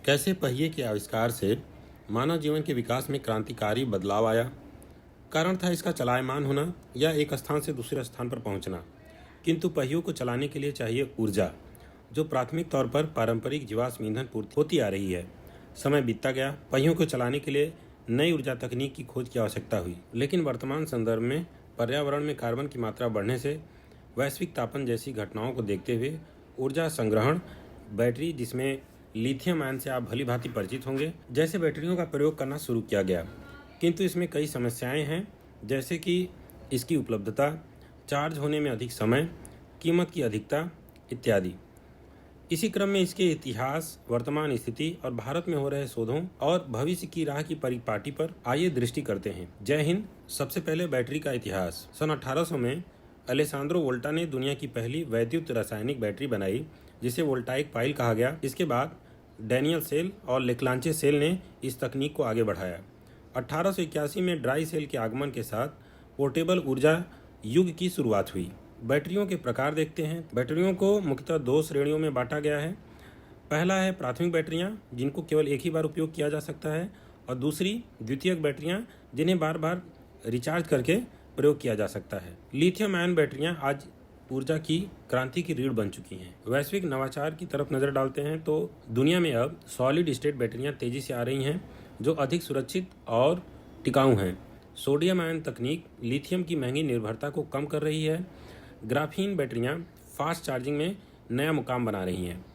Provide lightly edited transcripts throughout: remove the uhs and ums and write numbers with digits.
कैसे पहिए के आविष्कार से मानव जीवन के विकास में क्रांतिकारी बदलाव आया। कारण था इसका चलायमान होना या एक स्थान से दूसरे स्थान पर पहुंचना। किंतु पहियों को चलाने के लिए चाहिए ऊर्जा, जो प्राथमिक तौर पर पारंपरिक जीवाश्म ईंधन पूर्ति होती आ रही है। समय बीतता गया, पहियों को चलाने के लिए नई ऊर्जा तकनीक की खोज की आवश्यकता हुई। लेकिन वर्तमान संदर्भ में पर्यावरण में कार्बन की मात्रा बढ़ने से वैश्विक तापन जैसी घटनाओं को देखते हुए ऊर्जा संग्रहण बैटरी, जिसमें लिथियम आयन से आप भली भांति परिचित होंगे, जैसे बैटरियों का प्रयोग करना शुरू किया गया। किंतु इसमें कई समस्याएं हैं, जैसे कि इसकी उपलब्धता, चार्ज होने में अधिक समय, कीमत की अधिकता इत्यादि। इसी क्रम में इसके इतिहास, वर्तमान स्थिति और भारत में हो रहे शोधों और भविष्य की राह की परिपाटी पर आइए दृष्टि करते हैं। जय हिंद। सबसे पहले बैटरी का इतिहास। सन 1800 में अलेसांद्रो वोल्टा ने दुनिया की पहली वैद्युत रासायनिक बैटरी बनाई, जिसे वोल्टाइक पाइल कहा गया। इसके बाद डैनियल सेल और लेक्लांचे सेल ने इस तकनीक को आगे बढ़ाया। 1881 में ड्राई सेल के आगमन के साथ पोर्टेबल ऊर्जा युग की शुरुआत हुई। बैटरियों के प्रकार देखते हैं। बैटरियों को मुख्यतः दो श्रेणियों में बांटा गया है। पहला है प्राथमिक बैटरियां, जिनको केवल एक ही बार उपयोग किया जा सकता है, और दूसरी द्वितीयक बैटरियां, जिन्हें बार बार रिचार्ज करके प्रयोग किया जा सकता है। लिथियम आयन बैटरियां आज ऊर्जा की क्रांति की रीढ़ बन चुकी हैं। वैश्विक नवाचार की तरफ नजर डालते हैं तो दुनिया में अब सॉलिड स्टेट बैटरियां तेजी से आ रही हैं, जो अधिक सुरक्षित और टिकाऊ हैं। सोडियम आयन तकनीक लिथियम की महंगी निर्भरता को कम कर रही है। ग्राफीन बैटरियां फास्ट चार्जिंग में नया मुकाम बना रही हैं।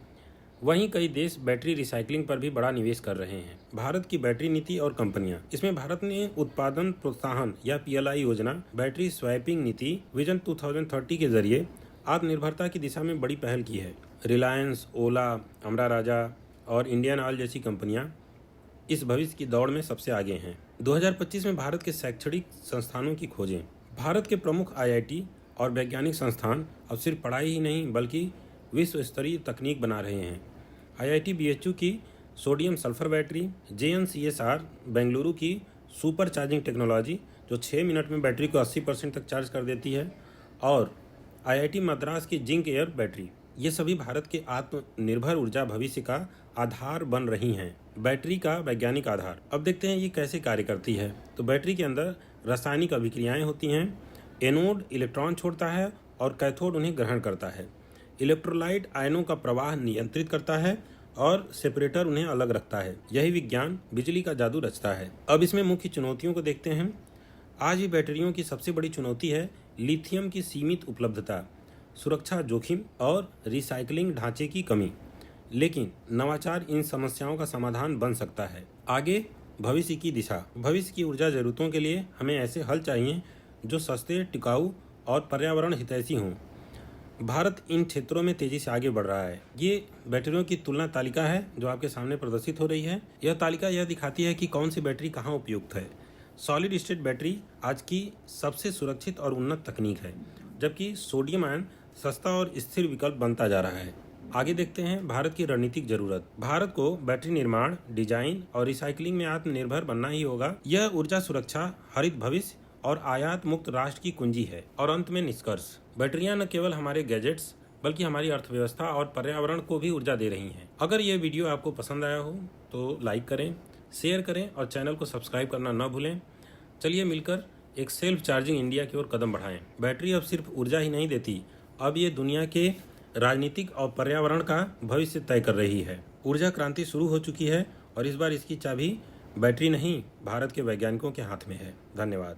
वहीं कई देश बैटरी रिसाइकलिंग पर भी बड़ा निवेश कर रहे हैं। भारत की बैटरी नीति और कंपनियां। इसमें भारत ने उत्पादन प्रोत्साहन या PLI योजना, बैटरी स्वैपिंग नीति, विजन 2030 के जरिए आत्मनिर्भरता की दिशा में बड़ी पहल की है। रिलायंस, ओला, अमरा राजा और इंडियन ऑयल जैसी कंपनियां इस भविष्य की दौड़ में सबसे आगे हैं। 2025 में भारत के शैक्षणिक संस्थानों की खोजें। भारत के प्रमुख IIT और वैज्ञानिक संस्थान अब सिर्फ पढ़ाई ही नहीं बल्कि विश्व स्तरीय तकनीक बना रहे हैं। IIT BHU की sodium sulphur battery, JNCSR Bengaluru की सुपर चार्जिंग टेक्नोलॉजी, जो 6 मिनट में बैटरी को 80% तक चार्ज कर देती है, और IIT मद्रास की जिंक एयर बैटरी, ये सभी भारत के आत्मनिर्भर ऊर्जा भविष्य का आधार बन रही हैं। बैटरी का वैज्ञानिक आधार। अब देखते हैं ये कैसे कार्य करती है। तो बैटरी के अंदर रासायनिक अभिक्रियाएं होती हैं। एनोड इलेक्ट्रॉन छोड़ता है और कैथोड उन्हें ग्रहण करता है। इलेक्ट्रोलाइट आयनों का प्रवाह नियंत्रित करता है और सेपरेटर उन्हें अलग रखता है। यही विज्ञान बिजली का जादू रचता है। अब इसमें मुख्य चुनौतियों को देखते हैं। आज भी बैटरियों की सबसे बड़ी चुनौती है लिथियम की सीमित उपलब्धता, सुरक्षा जोखिम और रिसाइकलिंग ढांचे की कमी। लेकिन नवाचार इन समस्याओं का समाधान बन सकता है। आगे भविष्य की दिशा। भविष्य की ऊर्जा जरूरतों के लिए हमें ऐसे हल चाहिए जो सस्ते, टिकाऊ और पर्यावरण हितैषी हों। भारत इन क्षेत्रों में तेजी से आगे बढ़ रहा है। ये बैटरियों की तुलना तालिका है जो आपके सामने प्रदर्शित हो रही है। यह तालिका यह दिखाती है कि कौन सी बैटरी कहाँ उपयुक्त है। सॉलिड स्टेट बैटरी आज की सबसे सुरक्षित और उन्नत तकनीक है, जबकि सोडियम आयन सस्ता और स्थिर विकल्प बनता जा रहा है। आगे देखते हैं भारत की रणनीतिक जरूरत। भारत को बैटरी निर्माण, डिजाइन और रिसाइकलिंग में आत्मनिर्भर बनना ही होगा। यह ऊर्जा सुरक्षा, हरित भविष्य और आयात मुक्त राष्ट्र की कुंजी है। और अंत में निष्कर्ष। बैटरियां न केवल हमारे गैजेट्स बल्कि हमारी अर्थव्यवस्था और पर्यावरण को भी ऊर्जा दे रही हैं। अगर ये वीडियो आपको पसंद आया हो तो लाइक करें, शेयर करें और चैनल को सब्सक्राइब करना न भूलें। चलिए मिलकर एक सेल्फ चार्जिंग इंडिया की ओर कदम बढ़ाएं। बैटरी अब सिर्फ ऊर्जा ही नहीं देती, अब ये दुनिया के राजनीतिक और पर्यावरण का भविष्य तय कर रही है। ऊर्जा क्रांति शुरू हो चुकी है और इस बार इसकी चाबी बैटरी नहीं, भारत के वैज्ञानिकों के हाथ में है। धन्यवाद।